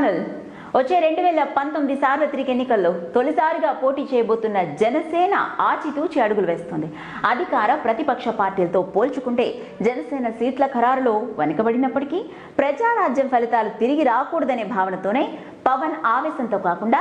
Channel. వచ్చే 2019 సార్వత్రిక ఎన్నికల్లో తొలిసారిగా పోటీ చేయబోతున్న జనసేన ఆచితూచి అడుగులు వేస్తుంది. అధికార ప్రతిపక్ష పార్టీలతో పోల్చుకుంటే జనసేన సీట్ల ఖరారులో వెనుకబడినప్పటికీ ప్రజారాజ్యం ఫలితాలు తిరిగి రాకూడదనే భావనతోనే పవన్ ఆవేశంతో కాకుండా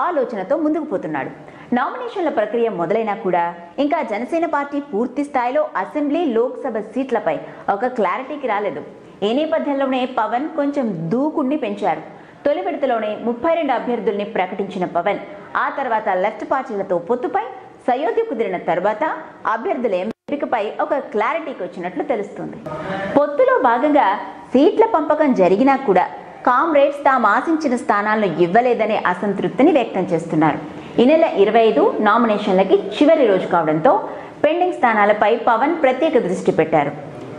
ఆలోచనతో ముందుకు పోతున్నాడు. నామినేషన్ల ప్రక్రియ మొదలైనా కూడా ఇంకా జనసేన పార్టీ పూర్తి స్థాయిలో అసెంబ్లీ, లోక్సభ సీట్లపై ఒక క్లారిటీకి రాలేదు. ఈ నేపథ్యంలోనే పవన్ కొంచెం దూకుడిని పెంచారు. తొలి విడతలోనే 32 అభ్యర్థుల్ని ప్రకటించిన పవన్ ఆ తర్వాత లెఫ్ట్ పార్టీలతో పొత్తుపై సయోధ్య కుదిరిన తర్వాత అభ్యర్థుల ఎంపికపై ఒక క్లారిటీకి వచ్చినట్లు తెలుస్తుంది. పొత్తులో భాగంగా సీట్ల పంపకం జరిగినా కూడా కామ్రేడ్స్ తాము ఆశించిన స్థానాలను ఇవ్వలేదనే అసంతృప్తిని వ్యక్తం చేస్తున్నారు. ఈ నెల 25 నామినేషన్లకి చివరి రోజు కావడంతో పెండింగ్ స్థానాలపై పవన్ ప్రత్యేక దృష్టి పెట్టారు.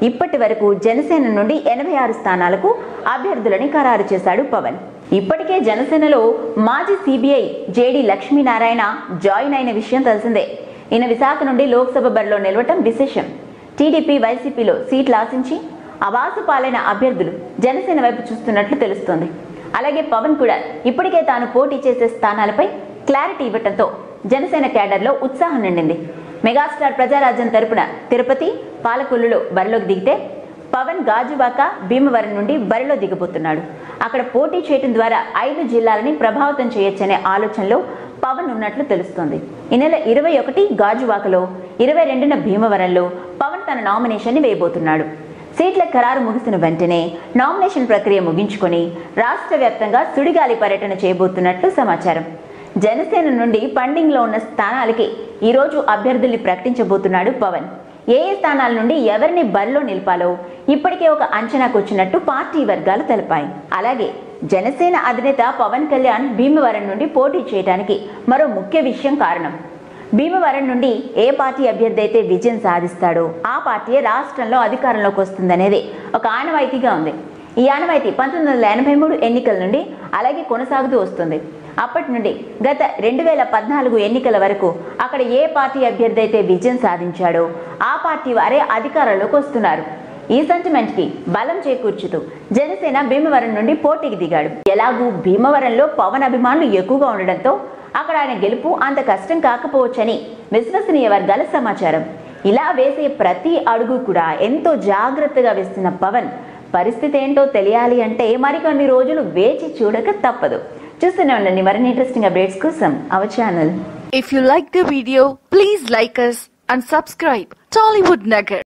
ఇప్పటి వరకు జనసేన నుండి 86 స్థానాలకు అభ్యర్థులని ఖరారు చేశాడు పవన్. ఇప్పటికే జనసేనలో మాజీ సిబిఐ జేడి లక్ష్మీనారాయణ జాయిన్ అయిన విషయం తెలిసిందే. ఈయన విశాఖ నుండి లోక్సభ బరిలో నిలవటం విశేషం. టీడీపీ, వైసీపీలో సీట్లు ఆశించి అవాసు పాలైన అభ్యర్థులు జనసేన వైపు చూస్తున్నట్లు తెలుస్తోంది. అలాగే పవన్ కూడా ఇప్పటికే తాను పోటీ చేసే స్థానాలపై క్లారిటీ ఇవ్వటంతో జనసేన క్యాడర్లో ఉత్సాహం నిండింది. మెగాస్టార్ ప్రజారాజ్యం తరపున తిరుపతి, పాలకొల్లులో బరిలోకి దిగితే పవన్ గాజువాక, భీమవరం నుండి బరిలో దిగబోతున్నాడు. అక్కడ పోటీ చేయడం ద్వారా 5 జిల్లాలని ప్రభావితం చేయొచ్చనే ఆలోచనలో పవన్ ఉన్నట్లు తెలుస్తోంది. ఈ నెల 21 గాజువాకలో, 22న భీమవరంలో పవన్ తన నామినేషన్ ని వేయబోతున్నాడు. సీట్ల ఖరారు ముగిసిన వెంటనే నామినేషన్ ప్రక్రియ ముగించుకొని రాష్ట్ర వ్యాప్తంగా సుడిగాలి పర్యటన చేయబోతున్నట్లు సమాచారం. జనసేన నుండి పెండింగ్ లో ఉన్న స్థానాలకి ఈరోజు అభ్యర్థుల్ని ప్రకటించబోతున్నాడు పవన్. ఏ స్థానాల నుండి ఎవరిని బరిలో నిలిపాలో ఇప్పటికే ఒక అంచనాకు వచ్చినట్టు పార్టీ వర్గాలు తెలిపాయి. అలాగే జనసేన అధినేత పవన్ కళ్యాణ్ భీమవరం నుండి పోటీ చేయడానికి మరో ముఖ్య విషయం కారణం. భీమవరం నుండి ఏ పార్టీ అభ్యర్థి అయితే విజయం సాధిస్తాడో ఆ పార్టీ రాష్ట్రంలో అధికారంలోకి వస్తుందనేది ఒక ఆనవాయితీగా ఉంది. ఈ ఆనవాయితీ 1983 ఎన్నికల నుండి అలాగే కొనసాగుతూ వస్తుంది. అప్పటి నుండి గత 2014 ఎన్నికల వరకు అక్కడ ఏ పార్టీ అభ్యర్థి అయితే విజయం సాధించాడో ఆ పార్టీ వారే అధికారంలోకి వస్తున్నారు. ఈ సెంటిమెంట్ కి బలం చేకూర్చుతూ జనసేన భీమవరం నుండి పోటీకి దిగాడు. ఎలాగూ భీమవరంలో పవన్ అభిమానులు ఎక్కువగా ఉండడంతో అక్కడ ఆయన గెలుపు అంత కష్టం కాకపోవచ్చని విశ్వసనీయ వర్గాల సమాచారం. ఇలా వేసే ప్రతి అడుగు కూడా ఎంతో జాగ్రత్తగా వేస్తున్న పవన్ పరిస్థితి ఏంటో తెలియాలి అంటే మరికొన్ని రోజులు వేచి చూడక తప్పదు. చూస్తూనే ఉండండి మరిన్ని ఇంట్రెస్టింగ్ అప్డేట్స్ కోసం our channel. If you like the video, please like us and subscribe Tollywood Nagar.